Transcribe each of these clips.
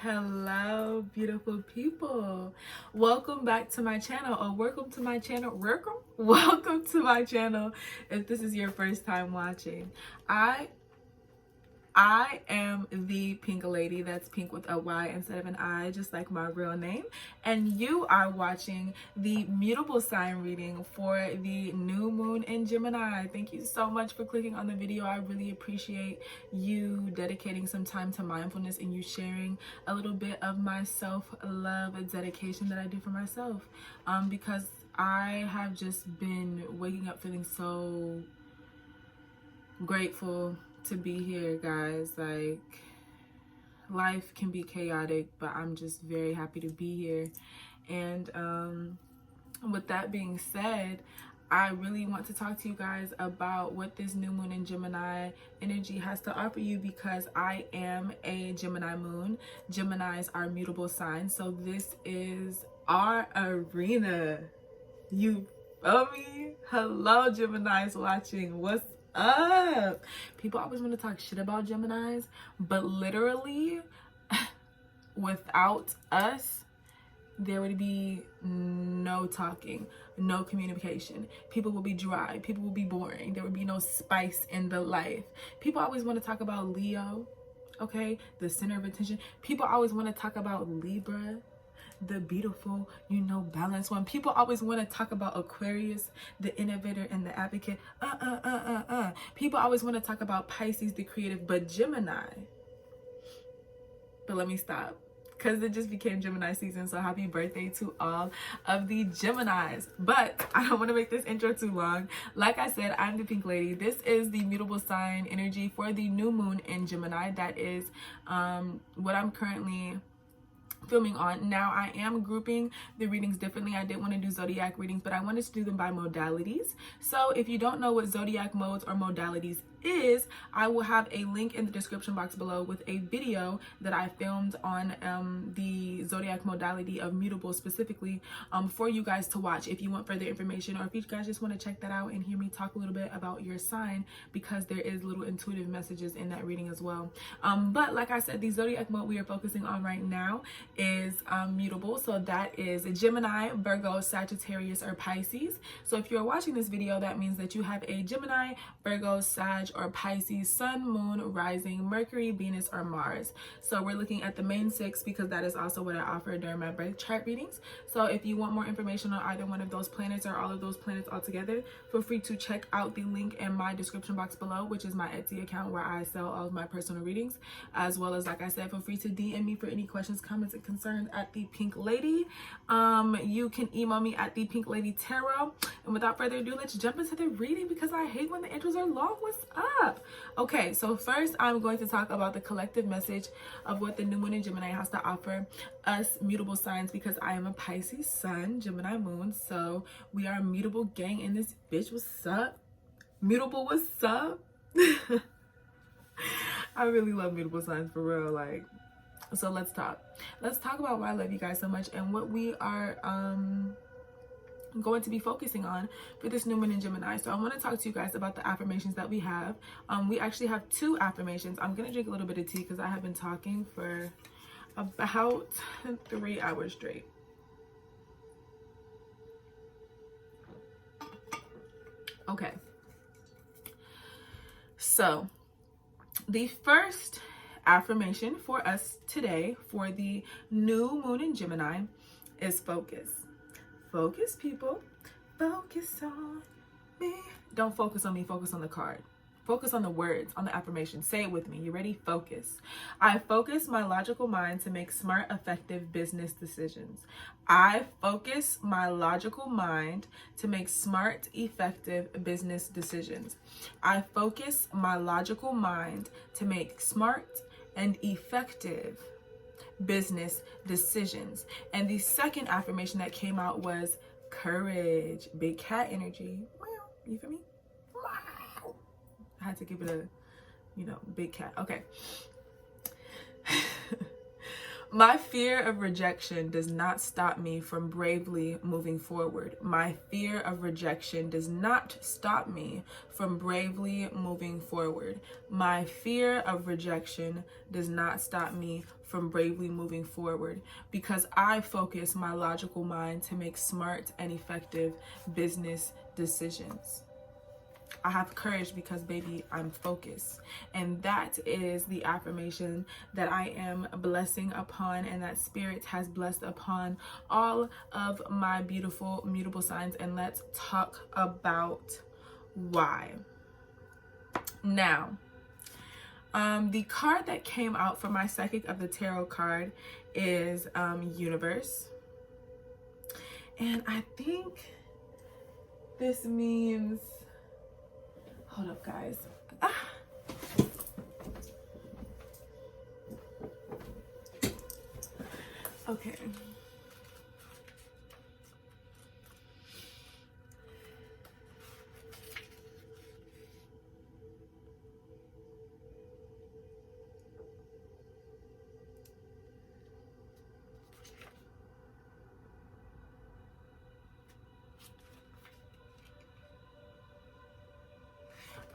Hello, beautiful people. Welcome back to my channel, or welcome to my channel. Welcome to my channel if this is your first time watching. I am the Pynk lady. That's Pynk with a Y instead of an I, just like my real name. And you are watching the mutable sign reading for the new moon in Gemini. Thank you so much for clicking on the video. I really appreciate you dedicating some time to mindfulness and you sharing a little bit of my self-love and dedication that I do for myself. Because I have just been waking up feeling so grateful to be here, guys. Like, life can be chaotic, but I'm just very happy to be here. And with that being said, I really want to talk to you guys about what this new moon in Gemini energy has to offer you, because I am a Gemini moon. Geminis are mutable signs, so this is our arena. You feel me? Hello, Geminis watching. What's up? People always want to talk shit about Geminis, but literally without us there would be no talking, no communication. People will be dry, people will be boring, there would be no spice in the life. People always want to talk about Leo, okay, the center of attention. People always want to talk about Libra, the beautiful, balanced one. People always want to talk about Aquarius, the innovator and the advocate. People always want to talk about Pisces, the creative, but Gemini. But let me stop, because it just became Gemini season, so happy birthday to all of the Geminis. But I don't want to make this intro too long. Like I said, I'm the Pynk lady. This is the mutable sign energy for the new moon in Gemini. That is what I'm currently filming on. Now, I am grouping the readings differently. I did want to do zodiac readings, but I wanted to do them by modalities. So if you don't know what zodiac modes or modalities is, I will have a link in the description box below with a video that I filmed on the zodiac modality of mutable specifically for you guys to watch if you want further information, or if you guys just want to check that out and hear me talk a little bit about your sign, because there is little intuitive messages in that reading as well. But like I said, the zodiac mode we are focusing on right now is mutable. So that is Gemini, Virgo, Sagittarius, or Pisces. So if you're watching this video, that means that you have a Gemini, Virgo, Sag, or Pisces sun, moon, rising, Mercury, Venus, or Mars. So we're looking at the main six, because that is also what I offer during my birth chart readings. So if you want more information on either one of those planets or all of those planets all together, feel free to check out the link in my description box below, which is my Etsy account where I sell all of my personal readings, as well as, like I said, feel free to DM me for any questions, comments, and concerns at the Pynk lady. You can email me at the Pynk lady tarot. And without further ado, let's jump into the reading, because I hate when the intros are long. What's up? Okay, so first I'm going to talk about the collective message of what the new moon in Gemini has to offer us mutable signs, because I am a Pisces sun, Gemini moon, so we are a mutable gang in this bitch. What's up? Mutable, what's up? I really love mutable signs, for real. Like, so let's talk about why I love you guys so much and what we are going to be focusing on for this new moon in Gemini. So I want to talk to you guys about the affirmations that we have. We actually have 2 affirmations. I'm gonna drink a little bit of tea because I have been talking for about 3 hours straight. Okay, so the first affirmation for us today for the new moon in Gemini is focus. Focus, people. Focus on me. Don't focus on me, focus on the card. Focus on the words, on the affirmation. Say it with me. You ready? Focus. I focus my logical mind to make smart, effective business decisions. I focus my logical mind to make smart, effective business decisions. I focus my logical mind to make smart and effective business decisions. And the second affirmation that came out was courage. Big cat energy. You feel me? I had to give it a, big cat. Okay. My fear of rejection does not stop me from bravely moving forward. My fear of rejection does not stop me from bravely moving forward. My fear of rejection does not stop me from bravely moving forward, because I focus my logical mind to make smart and effective business decisions. I have courage because, baby, I'm focused. And that is the affirmation that I am blessing upon, and that Spirit has blessed upon all of my beautiful mutable signs. And let's talk about why. Now, the card that came out for my Psychic of the Tarot card is Universe. And I think this means... Hold up, guys. Okay.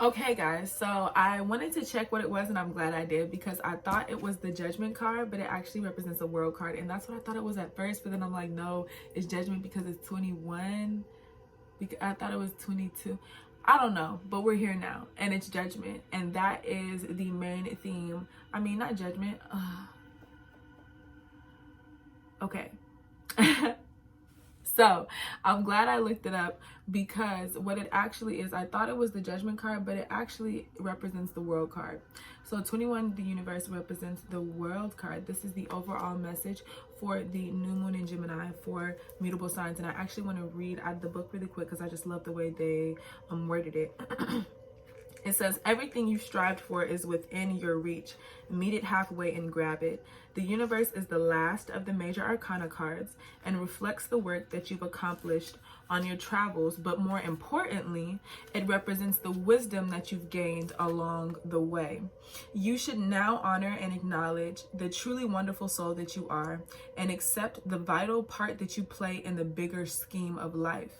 Okay, guys, so I wanted to check what it was, and I'm glad I did, because I thought it was the Judgment card, but it actually represents a World card, and that's what I thought it was at first. But then I'm like, no, it's Judgment because it's 21. I thought it was 22. I don't know, but we're here now, and it's Judgment, and that is the main theme. I mean, not Judgment. Okay. So I'm glad I looked it up, because what it actually is, I thought it was the Judgment card, but it actually represents the World card. So 21, the Universe, represents the World card. This is the overall message for the new moon in Gemini for mutable signs. And I actually want to read out of the book really quick, because I just love the way they worded it. It says, everything you strived for is within your reach. Meet it halfway and grab it. The Universe is the last of the major arcana cards and reflects the work that you've accomplished on your travels, but more importantly, it represents the wisdom that you've gained along the way. You should now honor and acknowledge the truly wonderful soul that you are, and accept the vital part that you play in the bigger scheme of life.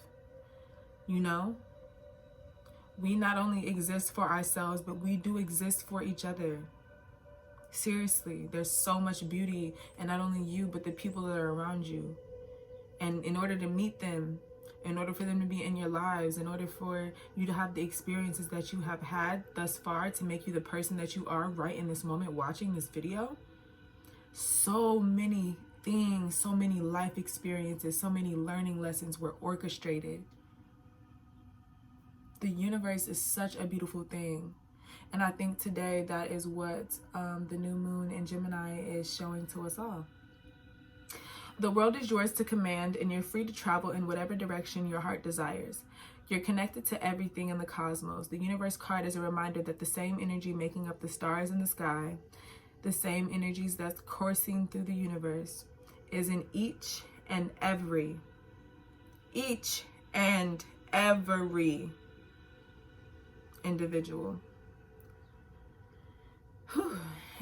You know? We not only exist for ourselves, but we do exist for each other. Seriously, there's so much beauty in not only you, but the people that are around you. And in order to meet them, in order for them to be in your lives, in order for you to have the experiences that you have had thus far to make you the person that you are right in this moment watching this video, so many things, so many life experiences, so many learning lessons were orchestrated. The universe is such a beautiful thing. And I think today that is what the new moon in Gemini is showing to us all. The world is yours to command, and you're free to travel in whatever direction your heart desires. You're connected to everything in the cosmos. The Universe card is a reminder that the same energy making up the stars in the sky, the same energies that's coursing through the universe, is in each and every individual.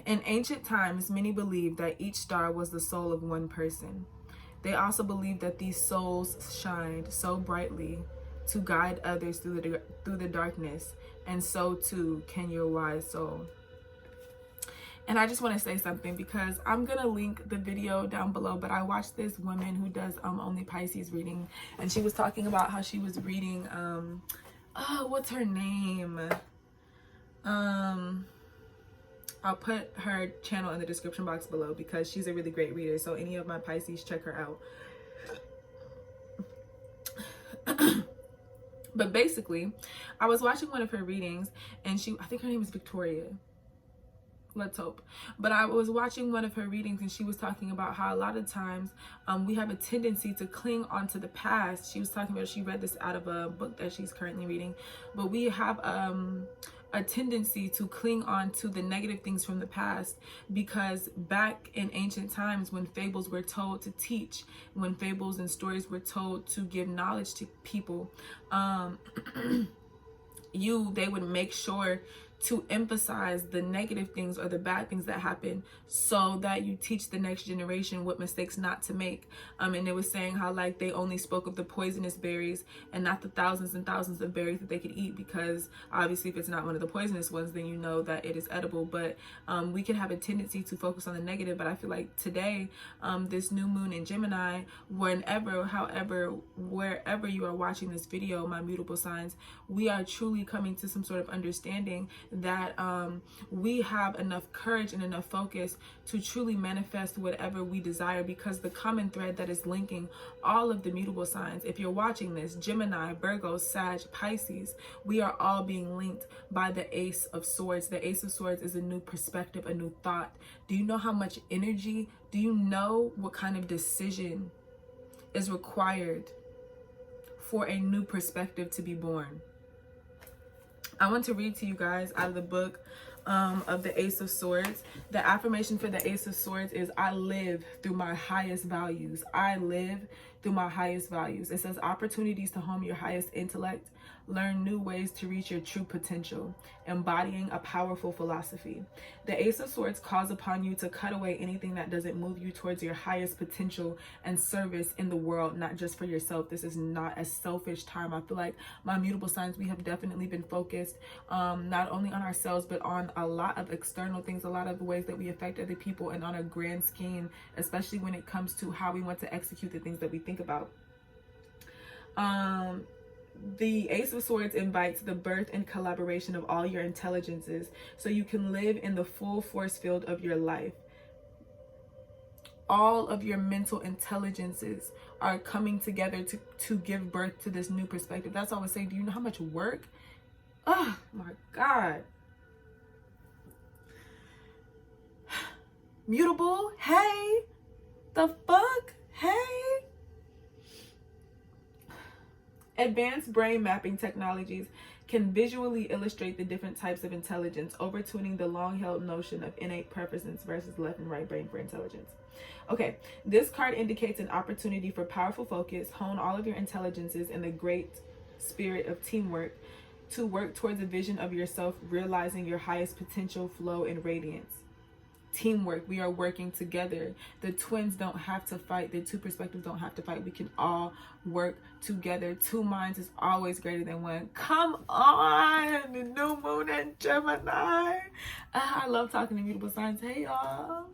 In ancient times, many believed that each star was the soul of one person. They also believed that these souls shined so brightly to guide others through the darkness, and so too can your wise soul. And I just want to say something, because I'm gonna link the video down below, but I watched this woman who does only Pisces reading, and she was talking about how she was reading what's her name? I'll put her channel in the description box below, because she's a really great reader. So any of my Pisces, check her out. But basically, I was watching one of her readings, and I think her name is Victoria. Let's hope. But I was watching one of her readings, and she was talking about how a lot of times we have a tendency to cling onto the past. She was talking about, she read this out of a book that she's currently reading, but we have a tendency to cling on to the negative things from the past, because back in ancient times, when fables were told to teach, when fables and stories were told to give knowledge to people, they would make sure to emphasize the negative things or the bad things that happen, so that you teach the next generation what mistakes not to make. And it was saying how like they only spoke of the poisonous berries and not the thousands and thousands of berries that they could eat, because obviously if it's not one of the poisonous ones, then you know that it is edible. But we can have a tendency to focus on the negative. But I feel like today, this new moon in Gemini, wherever you are watching this video, my mutable signs, we are truly coming to some sort of understanding that we have enough courage and enough focus to truly manifest whatever we desire, because the common thread that is linking all of the mutable signs, if you're watching this, Gemini, Virgo, Sag, Pisces, we are all being linked by the Ace of Swords. The Ace of Swords is a new perspective, a new thought. Do you know how much energy, do you know what kind of decision is required for a new perspective to be born? I want to read to you guys out of the book of the Ace of Swords. The affirmation for the Ace of Swords is, I live through my highest values. I live through my highest values. It says opportunities to hone your highest intellect, learn new ways to reach your true potential, embodying a powerful philosophy. The Ace of Swords calls upon you to cut away anything that doesn't move you towards your highest potential and service in the world, not just for yourself. This is not a selfish time. I feel like my mutable signs, we have definitely been focused not only on ourselves, but on a lot of external things, a lot of ways that we affect other people, and on a grand scheme, especially when it comes to how we want to execute the things that we think about. The Ace of Swords invites the birth and collaboration of all your intelligences so you can live in the full force field of your life. All of your mental intelligences are coming together to give birth to this new perspective. That's all I was saying. Do you know how much work? Oh my God. Mutable, hey, the fuck, hey. Advanced brain mapping technologies can visually illustrate the different types of intelligence, overtuning the long-held notion of innate preference versus left and right brain for intelligence. Okay, this card indicates an opportunity for powerful focus, hone all of your intelligences in the great spirit of teamwork to work towards a vision of yourself, realizing your highest potential, flow, and radiance. Teamwork, we are working together. The twins don't have to fight. The two perspectives don't have to fight. We can all work together. Two minds is always greater than one. Come on, the new moon and Gemini. I love talking to mutable signs. Hey y'all.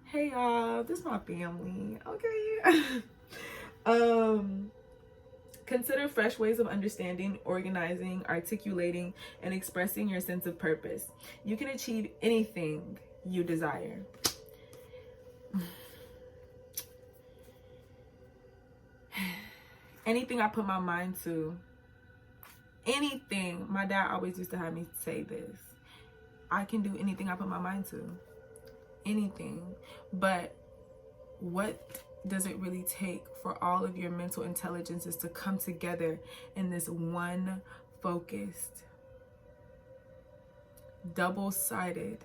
Hey y'all. This is my family. Okay. Consider fresh ways of understanding, organizing, articulating, and expressing your sense of purpose. You can achieve anything you desire. Anything I put my mind to, anything. My dad always used to have me say this. I can do anything I put my mind to. Anything. But what does it really take for all of your mental intelligences to come together in this one focused, double-sided,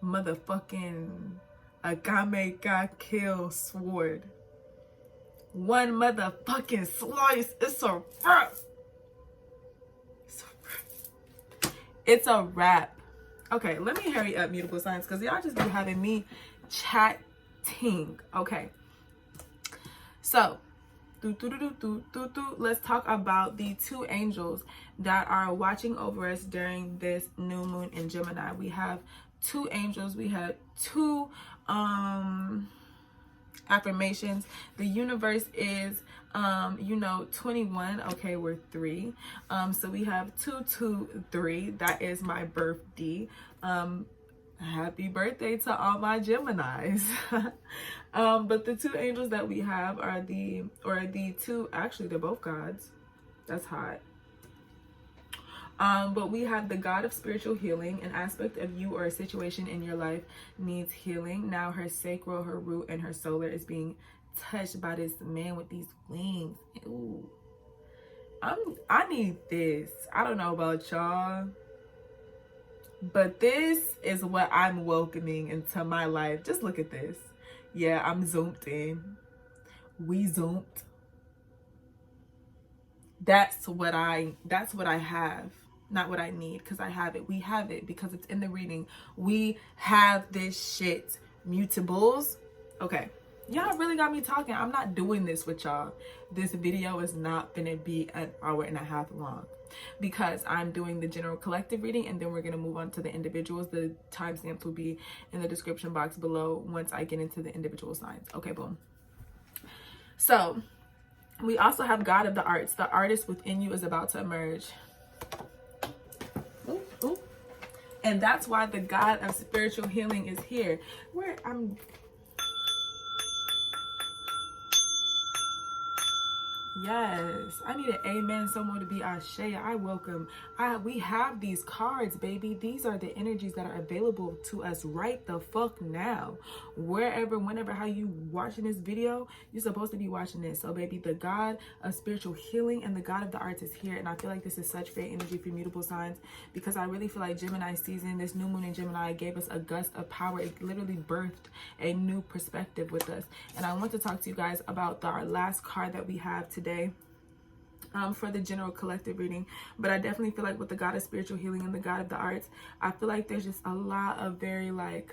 motherfucking Agame got kill sword? One motherfucking slice. It's a wrap. It's a wrap. It's a wrap. Okay, let me hurry up, mutable signs, because y'all just be having me chatting. Okay. So, let's talk about the two angels that are watching over us during this new moon in Gemini. We have two angels. We have two affirmations. The universe is 21. Okay, we're 3. So we have 223. That is my birthday. Happy birthday to all my Geminis. But the two angels that we have are the two, actually they're both gods. That's hot. But we have the God of spiritual healing. An aspect of you or a situation in your life needs healing. Now her sacral, her root, and her solar is being touched by this man with these wings. Ooh. I need this. I don't know about y'all, but this is what I'm welcoming into my life. Just look at this. Yeah, I'm zoomed in. We zoomed. That's what I have. Not what I need, because I have it. We have it because it's in the reading. We have this shit. Mutables. Okay. Y'all really got me talking. I'm not doing this with y'all. This video is not gonna be an hour and a half long because I'm doing the general collective reading, and then we're gonna move on to the individuals. The timestamps will be in the description box below once I get into the individual signs. Okay, boom. So we also have God of the Arts. The artist within you is about to emerge. Ooh, ooh. And that's why the God of spiritual healing is here. Where I'm... Yes, I need an amen somewhere to be Ashe. I welcome. We have these cards, baby. These are the energies that are available to us right the fuck now. Wherever, whenever, how you watching this video, you're supposed to be watching this. So, baby, the God of spiritual healing and the God of the arts is here. And I feel like this is such great energy for mutable signs because I really feel like Gemini season, this new moon in Gemini gave us a gust of power. It literally birthed a new perspective with us. And I want to talk to you guys about our last card that we have today. For the general collective reading, but I definitely feel like with the God of spiritual healing and the God of the arts, I feel like there's just a lot of very like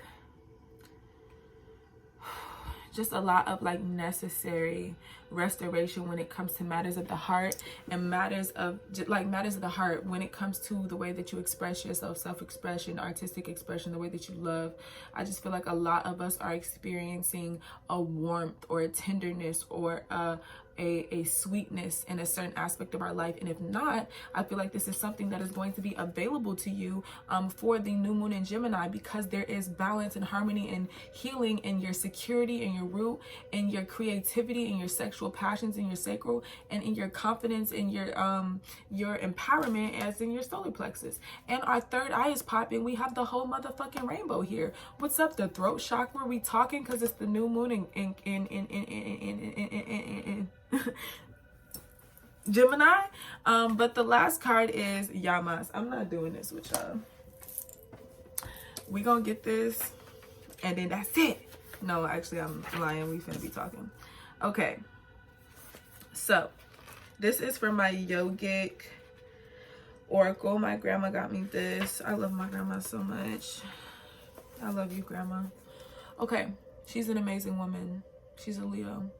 necessary restoration when it comes to matters of the heart and matters of the heart when it comes to the way that you express yourself, self-expression, artistic expression, the way that you love. I just feel like a lot of us are experiencing a warmth or a tenderness or a sweetness in a certain aspect of our life, and if not, I feel like this is something that is going to be available to you for the new moon in Gemini, because there is balance and harmony and healing in your security and your root and your creativity and your sexual passions and your sacral and in your confidence and your empowerment as in your solar plexus. And our third eye is popping. We have the whole motherfucking rainbow here. What's up, the throat chakra? We talking because it's the new moon in Gemini. But the last card is Yamas. I'm not doing this with y'all. We gonna get this and then that's it. No, actually I'm lying. We finna be talking. Okay, so this is for my yogic oracle. My grandma got me this. I love my grandma so much. I love you, grandma. Okay, she's an amazing woman. She's a Leo.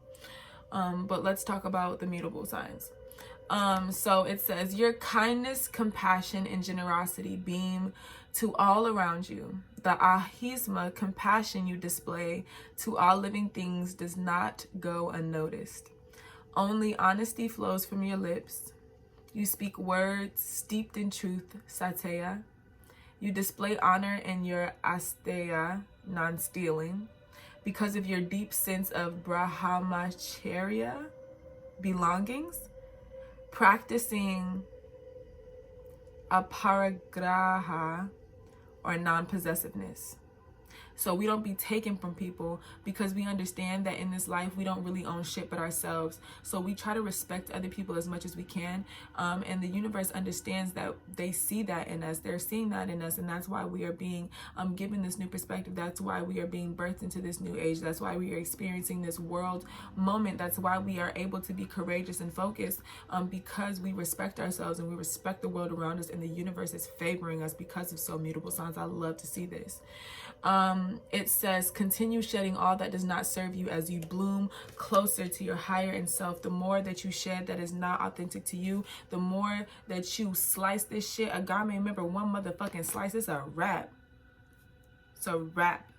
But let's talk about the mutable signs. So it says, your kindness, compassion, and generosity beam to all around you. The ahisma, compassion you display to all living things, does not go unnoticed. Only honesty flows from your lips. You speak words steeped in truth, sateya. You display honor in your asteya, non-stealing. Because of your deep sense of brahmacharya, belongings, practicing aparigraha, or non-possessiveness. So we don't be taken from people because we understand that in this life we don't really own shit but ourselves. So we try to respect other people as much as we can. And the universe understands that. They see that in us. They're seeing that in us. And that's why we are being given this new perspective. That's why we are being birthed into this new age. That's why we are experiencing this world moment. That's why we are able to be courageous and focused, because we respect ourselves and we respect the world around us, and the universe is favoring us because of so mutable signs. I love to see this. It says, continue shedding all that does not serve you as you bloom closer to your higher end self. The more that you shed that is not authentic to you, the more that you slice this shit. Agame, remember, one motherfucking slice, it's a wrap. It's a wrap.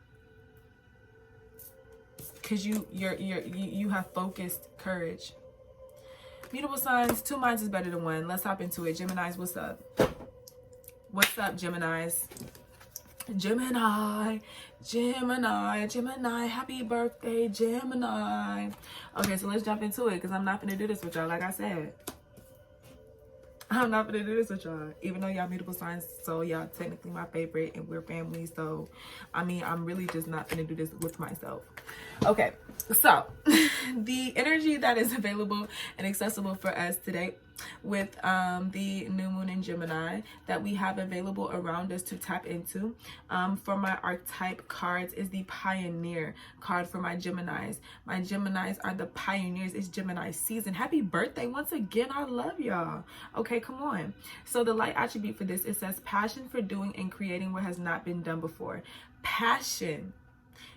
Cause you have focused courage. Mutable signs, 2 minds is better than 1. Let's hop into it. Geminis, what's up? What's up, Geminis? Gemini, happy birthday, Gemini. Okay, so let's jump into it, because I'm not gonna do this with y'all. Like I said, I'm not gonna do this with y'all, even though y'all mutable signs, so y'all technically my favorite and we're family. So I mean, I'm really just not gonna do this with myself. Okay, So the energy that is available and accessible for us today with the new moon in Gemini that we have available around us to tap into for my archetype cards is the Pioneer card for my Geminis. My Geminis are the pioneers. It's Gemini season. Happy birthday once again. I love y'all. Okay, come on. So the light attribute for this, it says passion for doing and creating what has not been done before. Passion.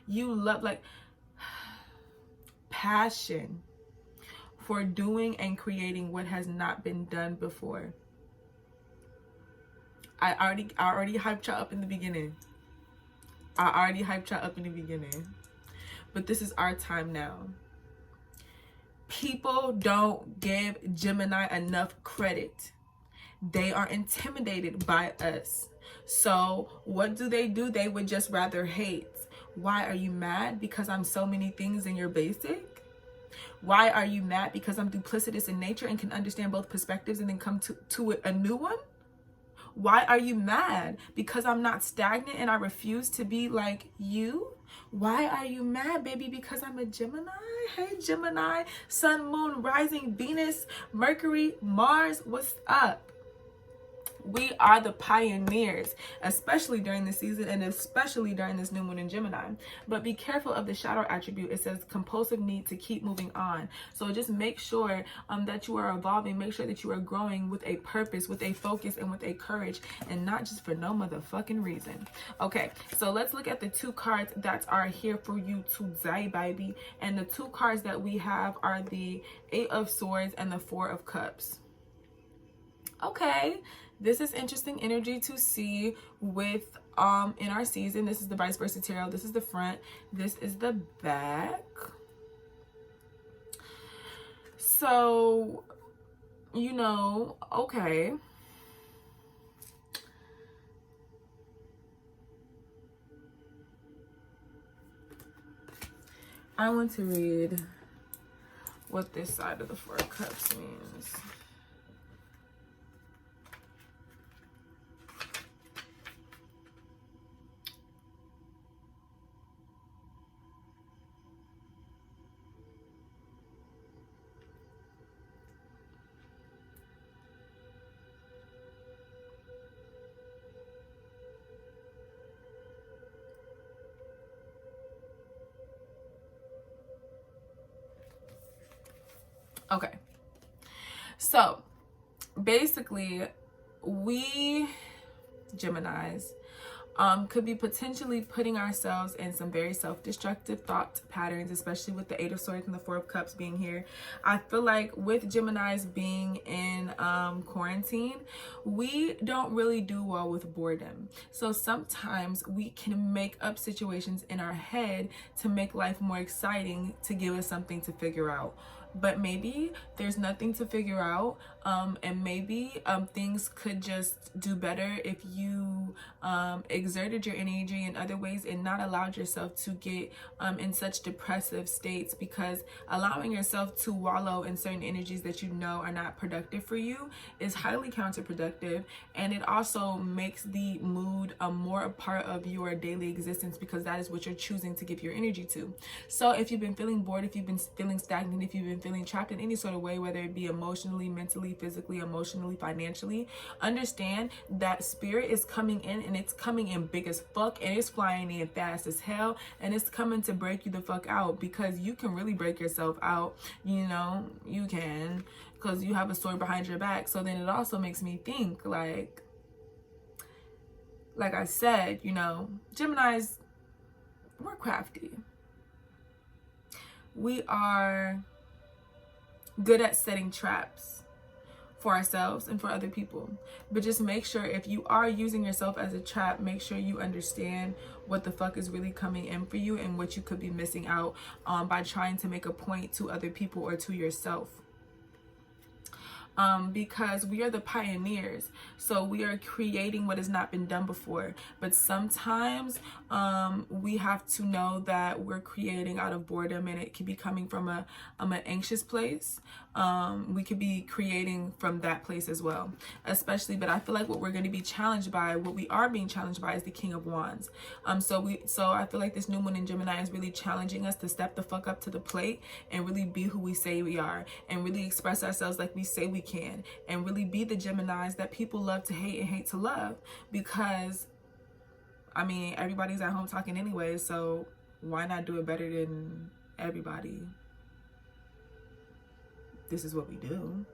You love, like, passion for doing and creating what has not been done before. I already hyped y'all up in the beginning. But this is our time now. People don't give Gemini enough credit. They are intimidated by us. So what do? They would just rather hate. Why are you mad? Because I'm so many things and you're basic? Why are you mad? Because I'm duplicitous in nature and can understand both perspectives and then come to a new one? Why are you mad? Because I'm not stagnant and I refuse to be like you? Why are you mad, baby? Because I'm a Gemini? Hey, Gemini, Sun, Moon, Rising, Venus, Mercury, Mars, what's up? We are the pioneers, especially during the season and especially during this new moon in Gemini. But be careful of the shadow attribute. It says compulsive need to keep moving on. So just make sure that you are evolving. Make sure that you are growing with a purpose, with a focus, and with a courage, and not just for no motherfucking reason. Okay, so let's look at the two cards that are here for you today, baby. And the two cards that we have are the Eight of Swords and the Four of Cups. Okay. This is interesting energy to see with in our season. This is the vice versa tarot. This is the front. This is the back. So, you know, okay. I want to read what this side of the Four of Cups means. Okay, so basically we Geminis could be potentially putting ourselves in some very self-destructive thought patterns, especially with the Eight of Swords and the Four of Cups being here. I feel like with Geminis being in quarantine, we don't really do well with boredom. So sometimes we can make up situations in our head to make life more exciting, to give us something to figure out. But maybe there's nothing to figure out, and maybe things could just do better if you exerted your energy in other ways and not allowed yourself to get in such depressive states, because allowing yourself to wallow in certain energies that you know are not productive for you is highly counterproductive, and it also makes the mood more a part of your daily existence, because that is what you're choosing to give your energy to. So if you've been feeling bored, if you've been feeling stagnant, if you've been feeling trapped in any sort of way, whether it be emotionally, mentally, physically, emotionally, financially, understand that spirit is coming in, and it's coming in big as fuck, and it's flying in fast as hell, and it's coming to break you the fuck out, because you can really break yourself out. You know, you can, because you have a sword behind your back. So then it also makes me think, like I said, you know, Geminis, we're crafty. We are good at setting traps for ourselves and for other people. But just make sure, if you are using yourself as a trap, make sure you understand what the fuck is really coming in for you and what you could be missing out by trying to make a point to other people or to yourself. because we are the pioneers. So we are creating what has not been done before. But sometimes we have to know that we're creating out of boredom, and it could be coming from an anxious place. We could be creating from that place as well, especially. But I feel like what we're going to be challenged by, what we are being challenged by, is the King of Wands. So I feel like this new moon in Gemini is really challenging us to step the fuck up to the plate and really be who we say we are, and really express ourselves like we say we can, and really be the Geminis that people love to hate and hate to love. Because I mean, everybody's at home talking anyway, so why not do it better than everybody? This is what we do.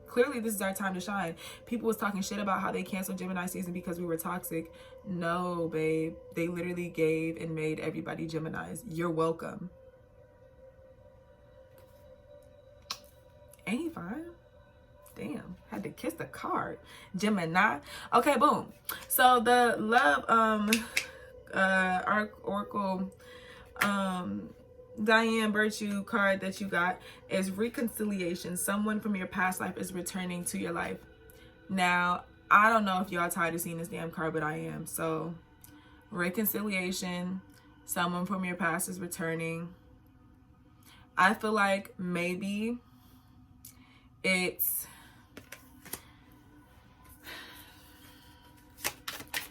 Clearly, this is our time to shine. People was talking shit about how they canceled Gemini season because we were toxic. No, babe. They literally gave and made everybody Geminis. You're welcome. Ain't he fine? Damn, had to kiss the card. Gemini. Okay, boom. So the love Oracle Diane Virtue card that you got is reconciliation. Someone from your past life is returning to your life. Now, I don't know if y'all tired of seeing this damn card, but I am. So reconciliation, someone from your past is returning. I feel like maybe it's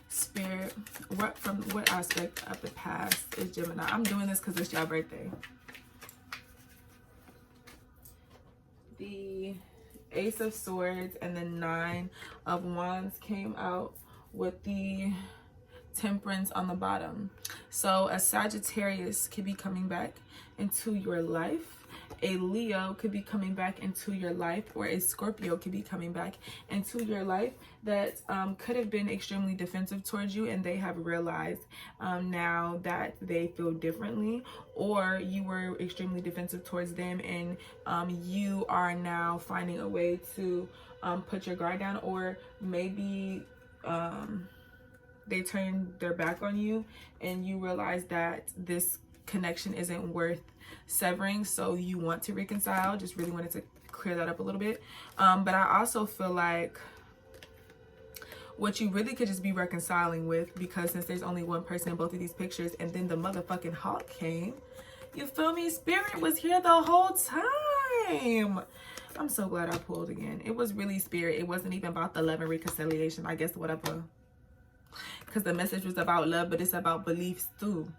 Spirit. What aspect of the past is Gemini? I'm doing this because it's your birthday. The Ace of Swords and the Nine of Wands came out with the Temperance on the bottom. So a Sagittarius could be coming back into your life. A Leo could be coming back into your life, or a Scorpio could be coming back into your life that could have been extremely defensive towards you, and they have realized now that they feel differently, or you were extremely defensive towards them, and you are now finding a way to put your guard down, or maybe they turn their back on you and you realize that this connection isn't worth severing, so you want to reconcile. Just really wanted to clear that up a little bit. But I also feel like what you really could just be reconciling with, because since there's only one person in both of these pictures, and then the motherfucking hawk came, you feel me? Spirit was here the whole time. I'm so glad I pulled again. It was really Spirit. It wasn't even about the love and reconciliation. I guess whatever, because the message was about love, but it's about beliefs too.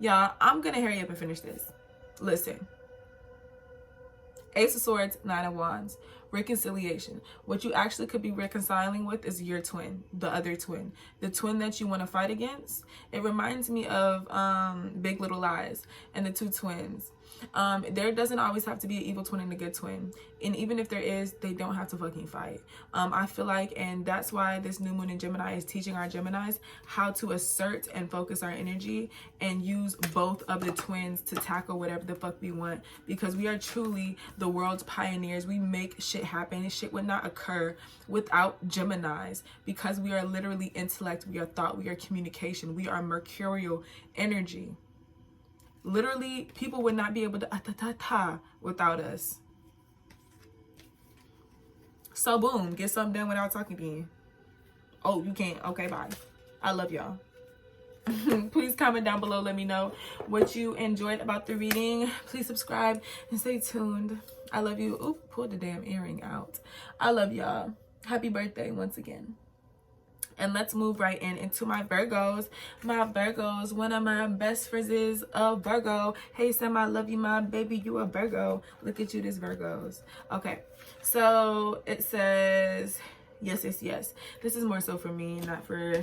Y'all, I'm gonna hurry up and finish this. Listen. Ace of Swords, Nine of Wands. Reconciliation. What you actually could be reconciling with is your twin, the other twin, the twin that you want to fight against. It reminds me of Big Little Lies and the two twins. There doesn't always have to be an evil twin and a good twin, and even if there is, they don't have to fucking fight. I feel like, and that's why this new moon in Gemini is teaching our Geminis how to assert and focus our energy and use both of the twins to tackle whatever the fuck we want, because we are truly the world's pioneers. We make shit happen. Shit would not occur without Geminis, because we are literally intellect, we are thought, we are communication, we are mercurial energy. Literally, people would not be able to without us. So boom, get something done without talking to you. Oh, you can't. Okay, bye. I love y'all. Please comment down below. Let me know what you enjoyed about the reading. Please subscribe and stay tuned. I love you. Oop, pulled the damn earring out. I love y'all. Happy birthday once again. And let's move right into my Virgos. My Virgos, one of my best friends is a Virgo. Hey, Sam, I love you, my baby. You a Virgo. Look at you, this Virgos. Okay, so it says, yes, yes, yes. This is more so for me, not for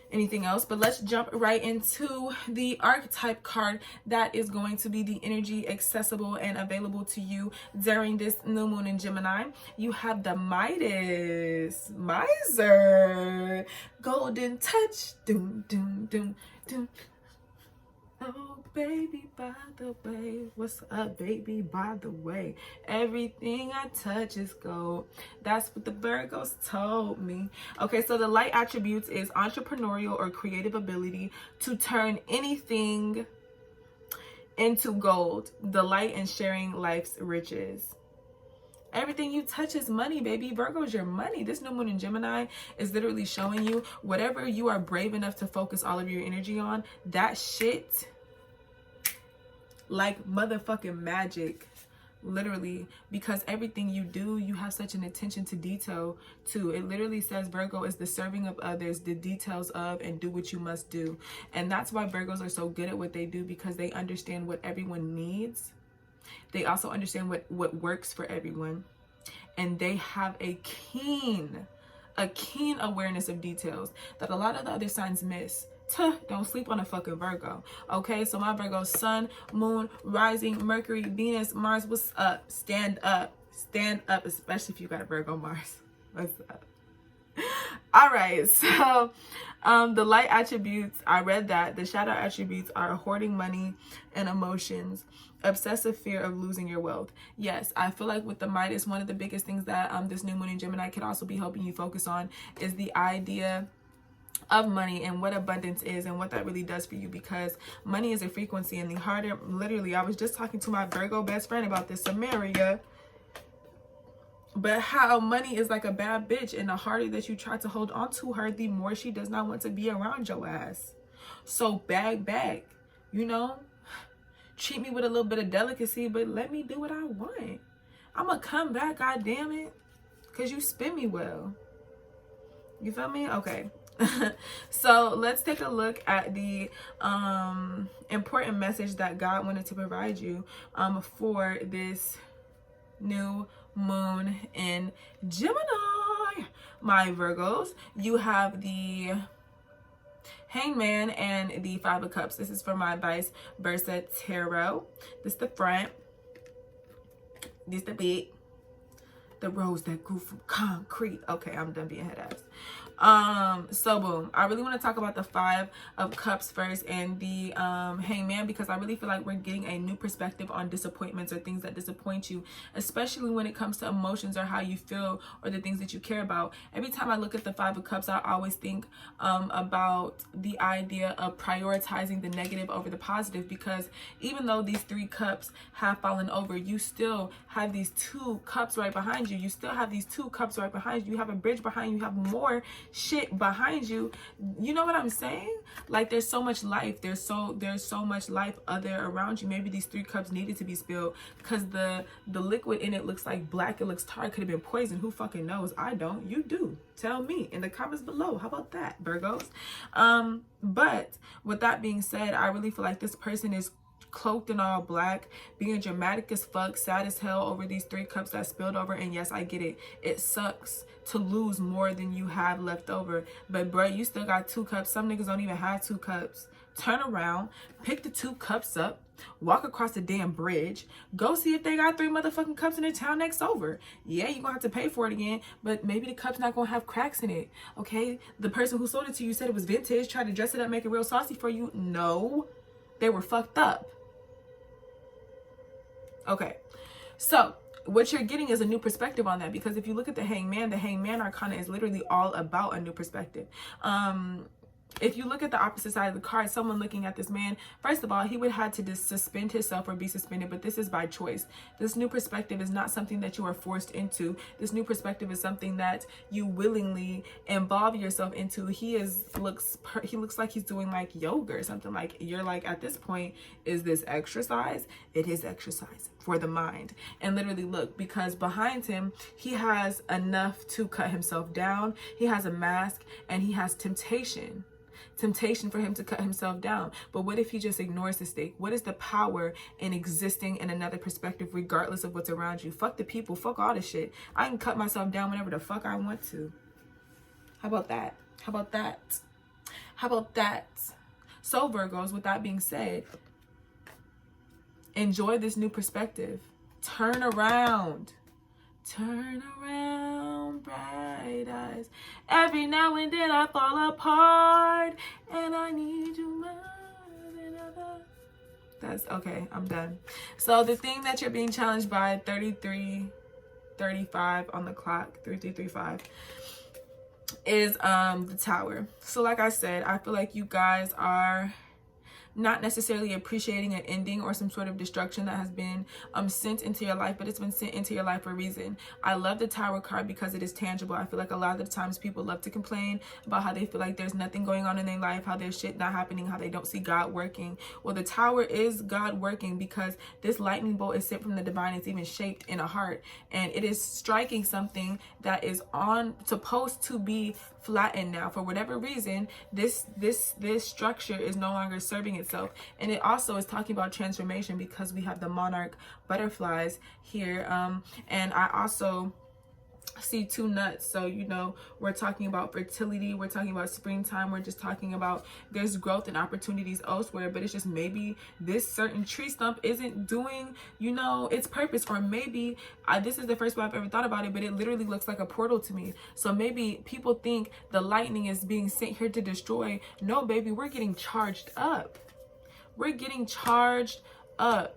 anything else. But let's jump right into the archetype card that is going to be the energy accessible and available to you during this new moon in Gemini. You have the Midas, Miser, golden touch, doom, doom, doom, doom. Oh, baby, by the way, what's up, baby, by the way? Everything I touch is gold. That's what the Virgos told me. Okay, so the light attributes is entrepreneurial or creative ability to turn anything into gold. Delight in sharing life's riches. Everything you touch is money, baby. Virgo is your money. This new moon in Gemini is literally showing you whatever you are brave enough to focus all of your energy on, that shit, like motherfucking magic, literally, because everything you do, you have such an attention to detail too. It literally says Virgo is the serving of others, the details of, and do what you must do. And that's why Virgos are so good at what they do, because they understand what everyone needs. They also understand what works for everyone. And they have a keen awareness of details that a lot of the other signs miss. Don't sleep on a fucking Virgo. Okay, so my Virgo, sun, moon, rising, Mercury, Venus, Mars, what's up? Stand up. Stand up, especially if you got a Virgo Mars. What's up? All right, so the light attributes, I read that. The shadow attributes are hoarding money and emotions, obsessive fear of losing your wealth. Yes, I feel like with the Midas, one of the biggest things that this new moon in Gemini could also be helping you focus on is the idea of money and what abundance is and what that really does for you, because money is a frequency, and the harder, literally, I was just talking to my Virgo best friend about this, Samaria, but how money is like a bad bitch, and the harder that you try to hold on to her, the more she does not want to be around your ass. So bag, you know, treat me with a little bit of delicacy, but let me do what I want. I'm gonna come back, god damn it, because you spin me well. You feel me? Okay. So let's take a look at the important message that God wanted to provide you for this new moon in Gemini. My Virgos, you have the Hangman and the Five of Cups. This is for my Vice Versa Tarot. This is the front. This is the back. The rose that grew from concrete. Okay, I'm done being head ass. So boom, I really want to talk about the Five of Cups first and the Hangman, because I really feel like we're getting a new perspective on disappointments or things that disappoint you, especially when it comes to emotions or how you feel or the things that you care about. Every time I look at the Five of Cups, I always think about the idea of prioritizing the negative over the positive, because even though these three cups have fallen over, you still have these two cups right behind you. You still have these two cups right behind you. You have a bridge behind you. You have more shit behind you. You know what I'm saying? Like, there's so much life. There's so much life other around you. Maybe these three cups needed to be spilled because the liquid in it looks like black. It looks tart. Could have been poison. Who fucking knows? I don't. You do. Tell me in the comments below. How about that, Virgos? But with that being said, I really feel like this person is cloaked in all black, being dramatic as fuck, sad as hell over these three cups that spilled over. And yes, I get it. It sucks to lose more than you have left over. But bro, you still got two cups. Some niggas don't even have two cups. Turn around, pick the two cups up, walk across the damn bridge, go see if they got three motherfucking cups in the town next over. Yeah, you're gonna have to pay for it again, but maybe the cup's not gonna have cracks in it. Okay, the person who sold it to you said it was vintage, tried to dress it up, make it real saucy for you. No, they were fucked up. Okay, so what you're getting is a new perspective on that, because if you look at the Hangman arcana is literally all about a new perspective. If you look at the opposite side of the card, someone looking at this man, first of all, he would have to just suspend himself or be suspended, but this is by choice. This new perspective is not something that you are forced into. This new perspective is something that you willingly involve yourself into. He looks like he's doing like yoga or something. Like, you're like, at this point, is this exercise? It is exercise for the mind. And literally look, because behind him, he has enough to cut himself down. He has a mask and he has temptation for him to cut himself down. But what if he just ignores the stake? What is the power in existing in another perspective regardless of what's around you? Fuck the people, fuck all this shit. I can cut myself down whenever the fuck I want to. How about that? How about that? How about that? So Virgos, with that being said, enjoy this new perspective. Turn around. Turn around, bright eyes. Every now and then I fall apart, and I need you more than ever. That's okay. I'm done. So the thing that you're being challenged by, 33:35 on the clock, 33:35, is the Tower. So like I said, I feel like you guys are not necessarily appreciating an ending or some sort of destruction that has been sent into your life, but it's been sent into your life for a reason. I love the Tower card because it is tangible. I feel like a lot of the times people love to complain about how they feel like there's nothing going on in their life, how there's shit not happening, how they don't see God working. Well, the Tower is God working, because this lightning bolt is sent from the divine. It's even shaped in a heart, and it is striking something that is supposed to be flattened now. For whatever reason, this structure is no longer serving itself. And it also is talking about transformation, because we have the monarch butterflies here, and I also see 2 nuts. So, you know, we're talking about fertility, we're talking about springtime, we're just talking about there's growth and opportunities elsewhere, but it's just maybe this certain tree stump isn't doing, you know, its purpose. Or maybe this is the first way I've ever thought about it, but it literally looks like a portal to me. So maybe people think the lightning is being sent here to destroy. No, baby, we're getting charged up. We're getting charged up.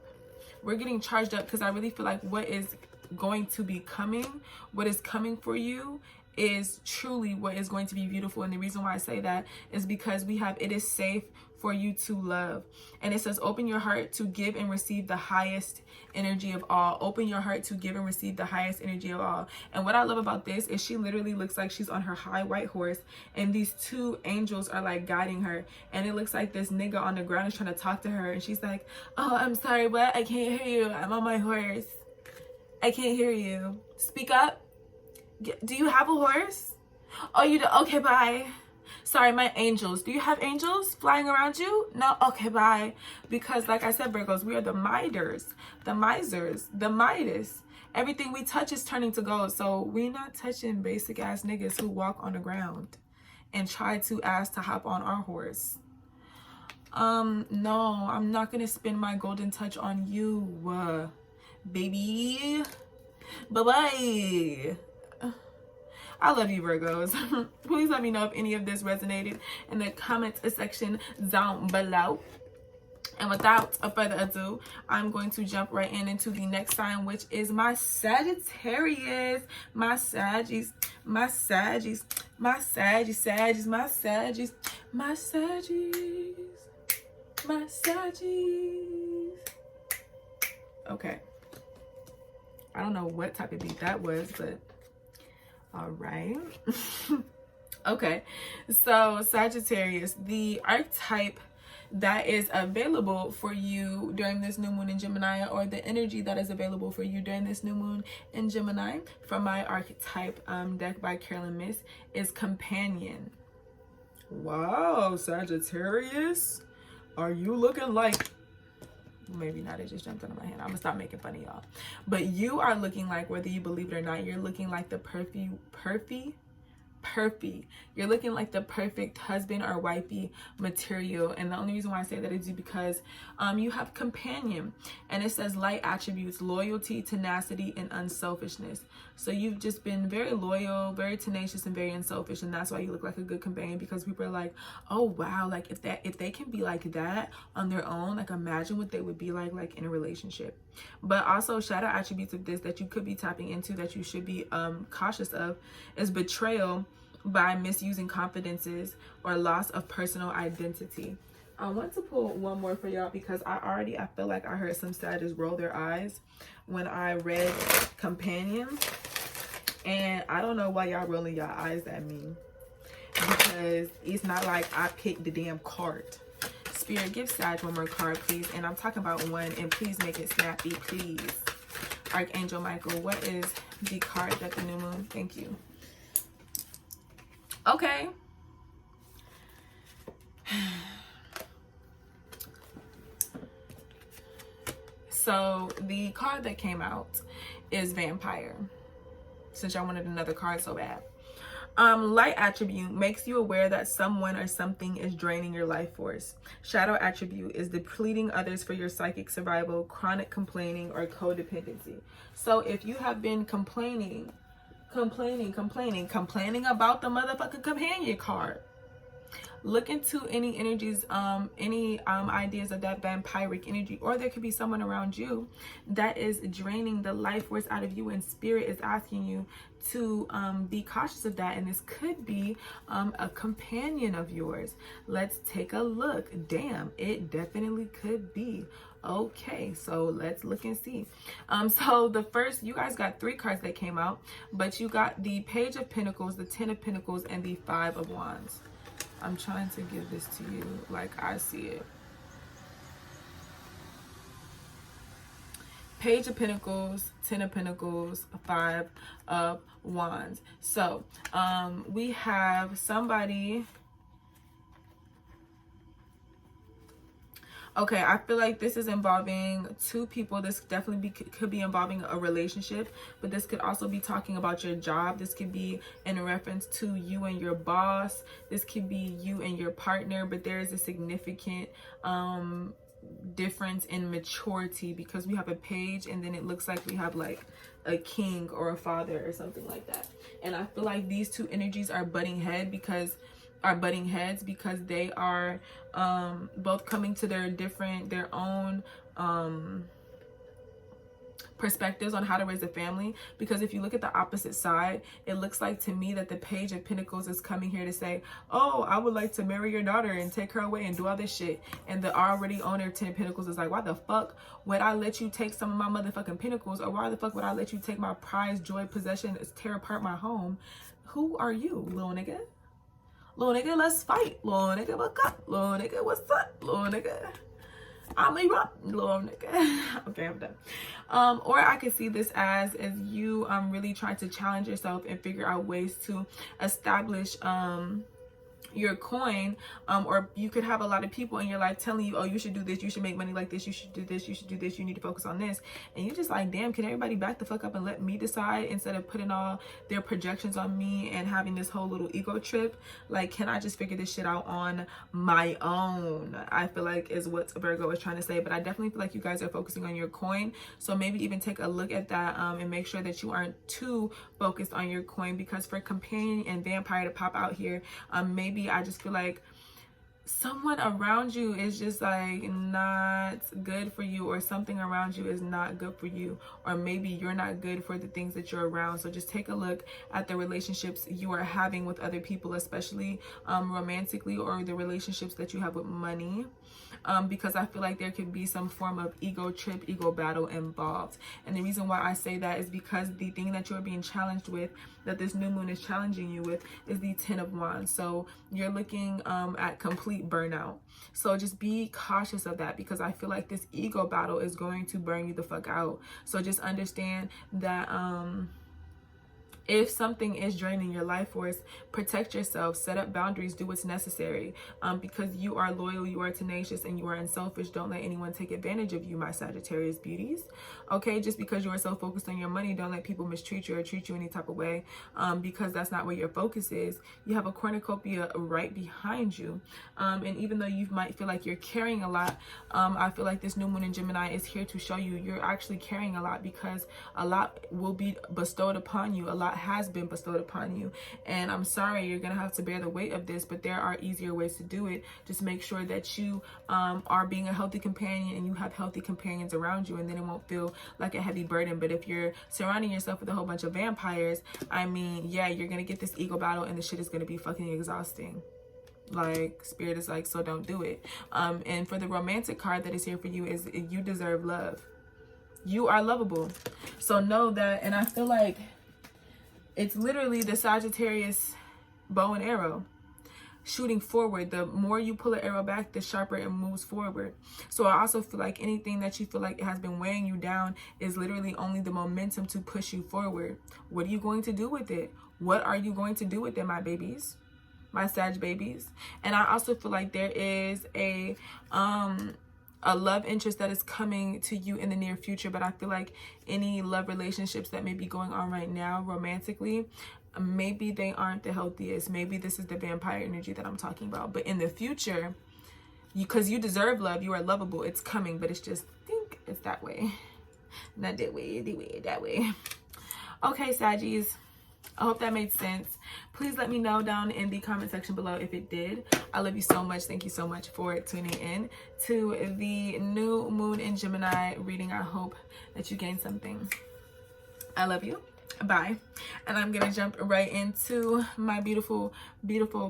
We're getting charged up, because I really feel like what is going to be coming, what is coming for you, is truly what is going to be beautiful. And the reason why I say that is because we have, it is safe for you to love. And it says, open your heart to give and receive the highest energy of all. Open your heart to give and receive the highest energy of all. And what I love about this is she literally looks like she's on her high white horse, and these 2 angels are like guiding her. And it looks like this nigga on the ground is trying to talk to her, and she's like, oh, I'm sorry, but I can't hear you. I'm on my horse. I can't hear you. Speak up. Do you have a horse? Oh, you do? Okay, bye. Sorry, my angels. Do you have angels flying around you? No? Okay, bye. Because like I said, Virgos, we are the Miders, the misers, the Midas. Everything we touch is turning to gold. So we're not touching basic ass niggas who walk on the ground and try to ask to hop on our horse. No, I'm not gonna spend my golden touch on you, baby. Bye-bye. I love you, Virgos. Please let me know if any of this resonated in the comment section down below. And without further ado, I'm going to jump right into the next sign, which is my Sagittarius. My Saggies, my Saggies, my Saggies, Saggies, my Saggies, my Saggies, my Saggies. Okay. I don't know what type of beat that was, but all right. Okay, so Sagittarius, the archetype that is available for you during this new moon in Gemini, or the energy that is available for you during this new moon in Gemini from my archetype deck by Carolyn Miss, is companion. Wow, Sagittarius, are you looking like, maybe not, it just jumped out of my hand. I'm gonna stop making fun of y'all. But you are looking like, whether you believe it or not, you're looking like the perfy. You're looking like the perfect husband or wifey material. And the only reason why I say that is because you have companion, and it says light attributes: loyalty, tenacity, and unselfishness. So you've just been very loyal, very tenacious, and very unselfish, and that's why you look like a good companion, because people are like, oh wow, like if they can be like that on their own, like imagine what they would be like in a relationship. But also shadow attributes of this that you could be tapping into, that you should be cautious of, is betrayal by misusing confidences or loss of personal identity. I want to pull one more for y'all, because I feel like I heard some Sagittarius roll their eyes when I read companion, and I don't know why y'all rolling y'all eyes at me, because it's not like I picked the damn card. Spirit, give Sag one more card, please. And I'm talking about one, and please make it snappy, please. Archangel Michael, what is the card that the new moon? Thank you. Okay. So the card that came out is Vampire, since y'all wanted another card so bad. Light attribute makes you aware that someone or something is draining your life force. Shadow attribute is depleting others for your psychic survival, chronic complaining, or codependency. So if you have been complaining about the motherfucking companion card, Look into any energies, any ideas of that vampiric energy, or there could be someone around you that is draining the life force out of you, and spirit is asking you to be cautious of that. And this could be a companion of yours. Let's take a look. Damn, it definitely could be. Okay, so let's look and see. So the first, you guys got 3 cards that came out, but you got the Page of Pentacles, the 10 of Pentacles, and the 5 of Wands. I'm trying to give this to you like I see it. Page of Pentacles, 10 of Pentacles, 5 of Wands. So we have somebody. Okay, I feel like this is involving 2 people. This definitely could be involving a relationship, but this could also be talking about your job. This could be in reference to you and your boss. This could be you and your partner, but there is a significant difference in maturity, because we have a page and then it looks like we have like a king or a father or something like that. And I feel like these 2 energies are butting heads because they are both coming to their own perspectives on how to raise a family. Because if you look at the opposite side, it looks like to me that the Page of Pentacles is coming here to say, oh, I would like to marry your daughter and take her away and do all this shit. And the already owner of 10 of Pentacles is like, why the fuck would I let you take some of my motherfucking pentacles? Or why the fuck would I let you take my prized joy, possession, tear apart my home? Who are you, little nigga? Little nigga, let's fight. Little nigga, what's up? Little nigga, what's up? Little nigga, I'm a rock. Little nigga. Okay, I'm done. Or I could see this as you really trying to challenge yourself and figure out ways to establish your coin, or you could have a lot of people in your life telling you, oh, you should do this, you should make money like this, you should do this, you should do this, you need to focus on this. And you just like, damn, can everybody back the fuck up and let me decide instead of putting all their projections on me and having this whole little ego trip? Like, can I just figure this shit out on my own? I feel like is what Virgo is trying to say. But I definitely feel like you guys are focusing on your coin, so maybe even take a look at that and make sure that you aren't too focused on your coin, because for companion and vampire to pop out here, maybe I just feel like someone around you is just like not good for you, or something around you is not good for you, or maybe you're not good for the things that you're around. So just take a look at the relationships you are having with other people, especially romantically, or the relationships that you have with money. Because I feel like there could be some form of ego trip, ego battle involved. And the reason why I say that is because the thing that you're being challenged with, that this new moon is challenging you with, is the 10 of Wands. So you're looking at complete burnout. So just be cautious of that, because I feel like this ego battle is going to burn you the fuck out. So just understand that if something is draining your life force, protect yourself, set up boundaries, do what's necessary, because you are loyal, you are tenacious, and you are unselfish. Don't let anyone take advantage of you, my Sagittarius beauties. Okay, just because you are so focused on your money, don't let people mistreat you or treat you any type of way, because that's not where your focus is. You have a cornucopia right behind you, and even though you might feel like you're carrying a lot, I feel like this new moon in Gemini is here to show you you're actually carrying a lot, because a lot will be bestowed upon you. A lot has been bestowed upon you, and I'm sorry you're gonna have to bear the weight of this, but there are easier ways to do it. Just make sure that you are being a healthy companion, and you have healthy companions around you, and then it won't feel like a heavy burden. But if you're surrounding yourself with a whole bunch of vampires, I mean, yeah, you're gonna get this ego battle, and the shit is gonna be fucking exhausting. Like, spirit is like, so don't do it. And for the romantic card that is here for you is you deserve love. You are lovable. So know that. And I feel like it's literally the Sagittarius bow and arrow shooting forward. The more you pull an arrow back, the sharper it moves forward. So I also feel like anything that you feel like has been weighing you down is literally only the momentum to push you forward. What are you going to do with it? What are you going to do with it, my babies? My Sag babies. And I also feel like there is a love interest that is coming to you in the near future, but I feel like any love relationships that may be going on right now romantically, maybe they aren't the healthiest. Maybe this is the vampire energy that I'm talking about. But in the future, because you deserve love, you are lovable, it's coming, but it's just, think it's that way. Not that way, the way, that way. Okay, Saggies. I hope that made sense. Please let me know down in the comment section below if it did. I love you so much. Thank you so much for tuning in to the new moon in Gemini reading. I hope that you gained something. I love you. Bye. And I'm gonna jump right into my beautiful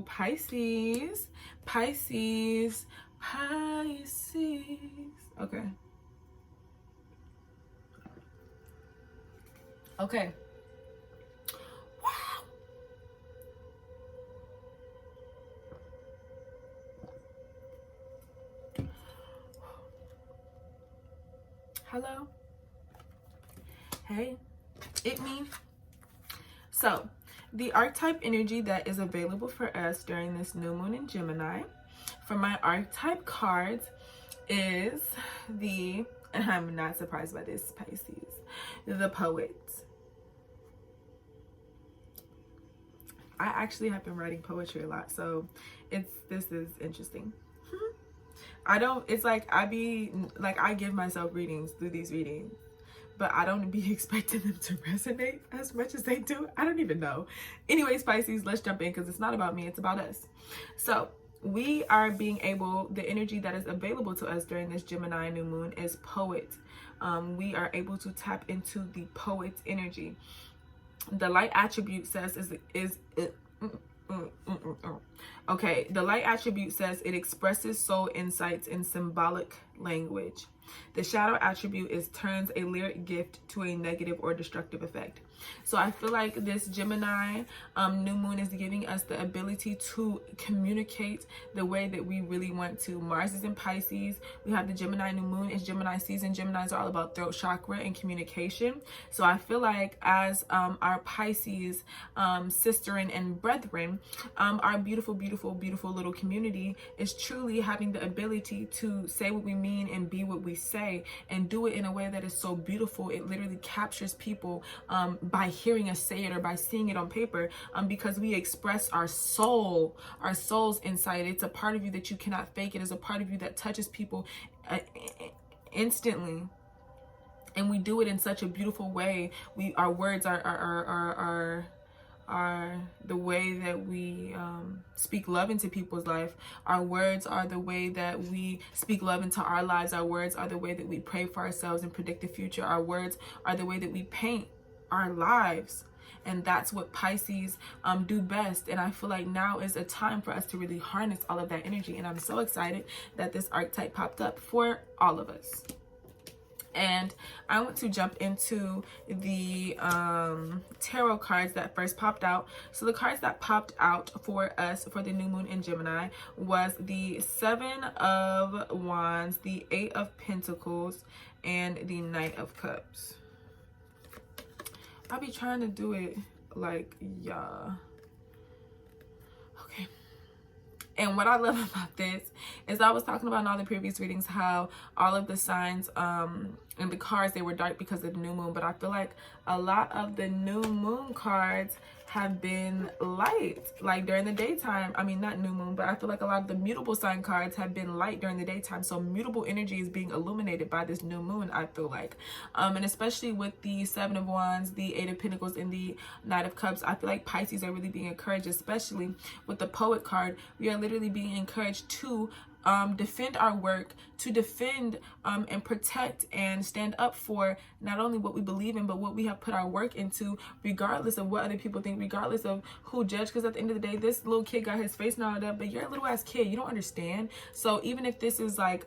Pisces. Pisces. Okay. Wow. Hello. Hey, it me. So, the archetype energy that is available for us during this new moon in Gemini for my archetype cards is the, and I'm not surprised by this, Pisces, the Poet. I actually have been writing poetry a lot, so this is interesting. It's like I give myself readings through these readings, but I don't be expecting them to resonate as much as they do. I don't even know. Anyways, Pisces, let's jump in because it's not about me, it's about us. So we are being able, the energy that is available to us during this Gemini new moon is Poet. We are able to tap into the Poet's energy. The light attribute says okay, the light attribute says it expresses soul insights in symbolic language. The shadow attribute turns a lyric gift to a negative or destructive effect. So I feel like this Gemini new moon is giving us the ability to communicate the way that we really want to. Mars is in Pisces. We have the Gemini new moon. It's Gemini season. Geminis are all about throat chakra and communication. So I feel like as our Pisces sisterin and brethren, our beautiful little community is truly having the ability to say what we mean and be what we say, and do it in a way that is so beautiful. It literally captures people by hearing us say it or by seeing it on paper, because we express our soul's inside. It's a part of you that you cannot fake. It is a part of you that touches people instantly, and we do it in such a beautiful way. Our words are the way that we speak love into people's life. Our words are the way that we speak love into our lives. Our words are the way that we pray for ourselves and predict the future. Our words are the way that we paint our lives, and that's what Pisces do best. And I feel like now is a time for us to really harness all of that energy, and I'm so excited that this archetype popped up for all of us. And I want to jump into the tarot cards that first popped out. So the cards that popped out for us for the new moon in Gemini was the 7 of Wands, the 8 of Pentacles, and the Knight of Cups. I'll be trying to do it like, yeah. Okay. And what I love about this is I was talking about in all the previous readings how all of the signs and the cards, they were dark because of the new moon. But I feel like a lot of the new moon cards have been light, like during the daytime. I mean, not new moon, but I feel like a lot of the mutable sign cards have been light during the daytime. So mutable energy is being illuminated by this new moon, I feel like. And especially with the 7 of Wands, the 8 of Pentacles, and the Knight of Cups, I feel like Pisces are really being encouraged, especially with the Poet card. We are literally being encouraged to defend our work, to defend and protect and stand up for not only what we believe in, but what we have put our work into, regardless of what other people think, regardless of who judge. Because at the end of the day, this little kid got his face gnawed up, but you're a little ass kid, you don't understand. So even if this is like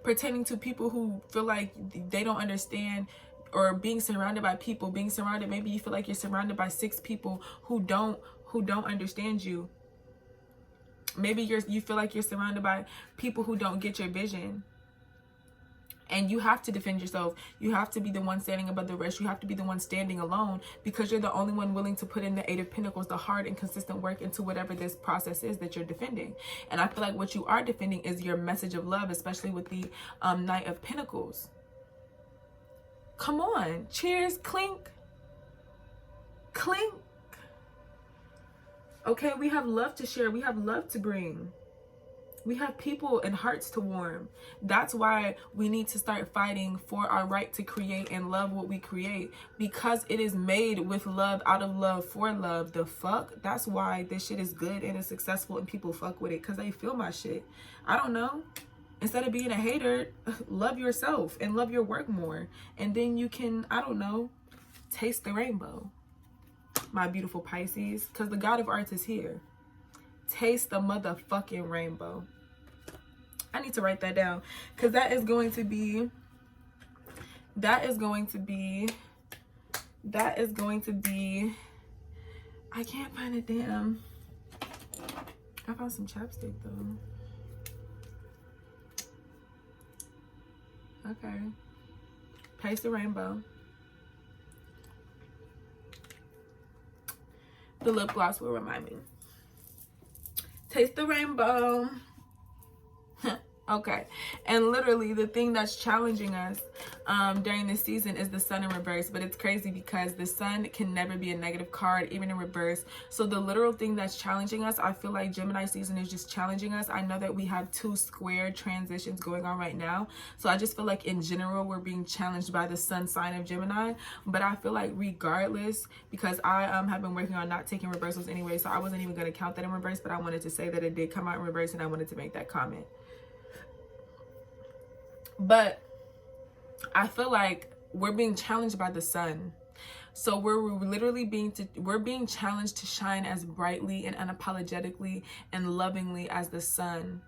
pertaining to people who feel like they don't understand, or being surrounded by people, maybe you feel like you're surrounded by 6 people who don't understand you. Maybe you feel like you're surrounded by people who don't get your vision. And you have to defend yourself. You have to be the one standing above the rest. You have to be the one standing alone, because you're the only one willing to put in the 8 of Pentacles, the hard and consistent work into whatever this process is that you're defending. And I feel like what you are defending is your message of love, especially with the Knight of Pentacles. Come on. Cheers. Clink. Clink. Okay, we have love to share. We have love to bring. We have people and hearts to warm. That's why we need to start fighting for our right to create and love what we create, because it is made with love, out of love, for love. The fuck? That's why this shit is good and is successful and people fuck with it, because they feel my shit. I don't know. Instead of being a hater, love yourself and love your work more. And then you can, I don't know, taste the rainbow. My beautiful Pisces, because the God of arts is here. Taste the motherfucking rainbow. I need to write that down, because that is going to be, I can't find a damn, I found some chapstick though. Okay. Taste the rainbow. The lip gloss will remind me. Taste the rainbow. Okay. And literally the thing that's challenging us during this season is the sun in reverse. But it's crazy because the sun can never be a negative card, even in reverse. So the literal thing that's challenging us, I feel like Gemini season is just challenging us. I know that we have 2 square transitions going on right now. So I just feel like in general, we're being challenged by the sun sign of Gemini. But I feel like regardless, because I have been working on not taking reversals anyway, so I wasn't even going to count that in reverse, but I wanted to say that it did come out in reverse and I wanted to make that comment. But I feel like we're being challenged by the sun. So we're literally being challenged to shine as brightly and unapologetically and lovingly as the sun.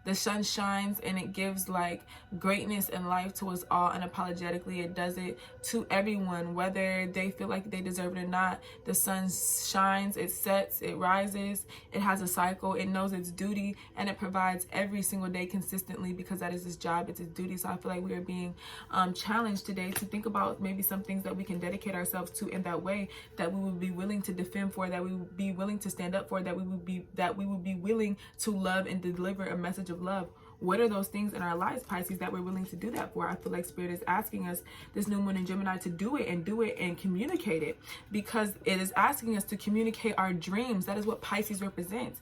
The sun shines and it gives like greatness and life to us all unapologetically. It does it to everyone, whether they feel like they deserve it or not. The sun shines, it sets, it rises, it has a cycle, it knows its duty, and it provides every single day consistently, because that is its job, it's its duty. So I feel like we are being challenged today to think about maybe some things that we can dedicate ourselves to in that way, that we would be willing to defend for, that we would be willing to stand up for, that we would be willing to love and deliver a message of love. What are those things in our lives, Pisces, that we're willing to do that for? I feel like Spirit is asking us this new moon in Gemini to do it and communicate it, because it is asking us to communicate our dreams. That is what Pisces represents.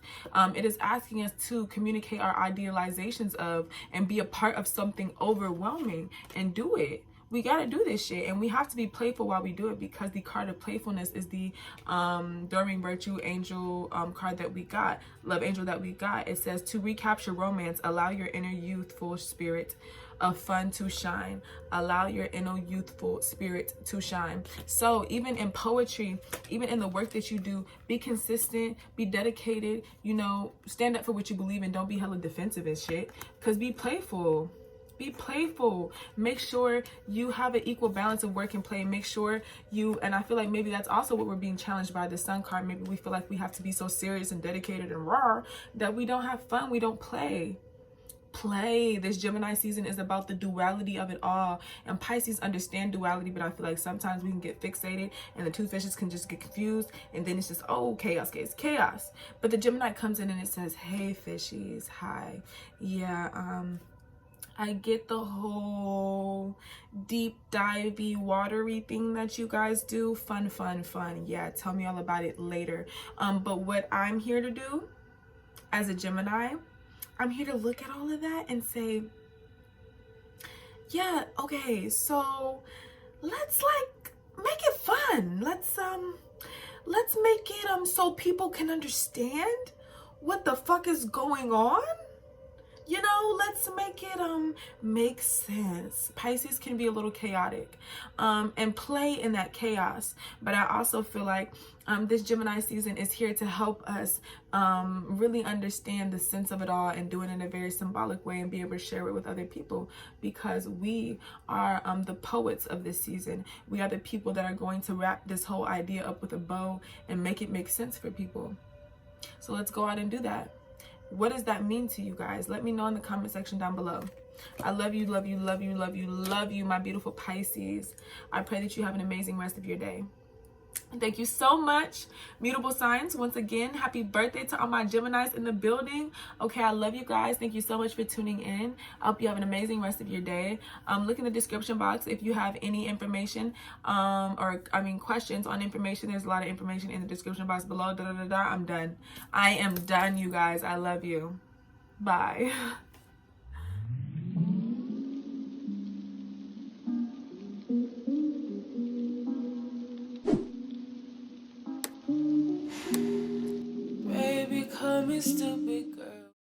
It is asking us to communicate our idealizations of and be a part of something overwhelming and do it. We got to do this shit, and we have to be playful while we do it, because the card of playfulness is the Dorming Virtue Angel card that we got, Love Angel that we got. It says, to recapture romance, allow your inner youthful spirit of fun to shine. Allow your inner youthful spirit to shine. So even in poetry, even in the work that you do, be consistent, be dedicated, you know, stand up for what you believe in. Don't be hella defensive and shit, because be playful. Be playful. Make sure you have an equal balance of work and play. Make sure you, and I feel like maybe that's also what we're being challenged by the sun card. Maybe we feel like we have to be so serious and dedicated and raw that we don't have fun. We don't play. This Gemini season is about the duality of it all, and Pisces understand duality, but I feel like sometimes we can get fixated and the 2 fishes can just get confused, and then it's just, oh, chaos. But the Gemini comes in and it says, hey fishies, hi, yeah, I get the whole deep divey watery thing that you guys do. Fun. Yeah, tell me all about it later. But what I'm here to do as a Gemini, I'm here to look at all of that and say, yeah, okay, so let's like make it fun. Let's make it so people can understand what the fuck is going on. You know, let's make it make sense. Pisces can be a little chaotic and play in that chaos. But I also feel like this Gemini season is here to help us really understand the sense of it all and do it in a very symbolic way and be able to share it with other people, because we are the poets of this season. We are the people that are going to wrap this whole idea up with a bow and make it make sense for people. So let's go out and do that. What does that mean to you guys? Let me know in the comment section down below. I love you, my beautiful Pisces. I pray that you have an amazing rest of your day. Thank you so much, mutable signs. Once again, happy birthday to all my Geminis in the building. Okay, I love you guys. Thank you so much for tuning in. I hope you have an amazing rest of your day. Look in the description box if you have any information questions on information. There's a lot of information in the description box below. I'm done. I am done, you guys. I love you. Bye.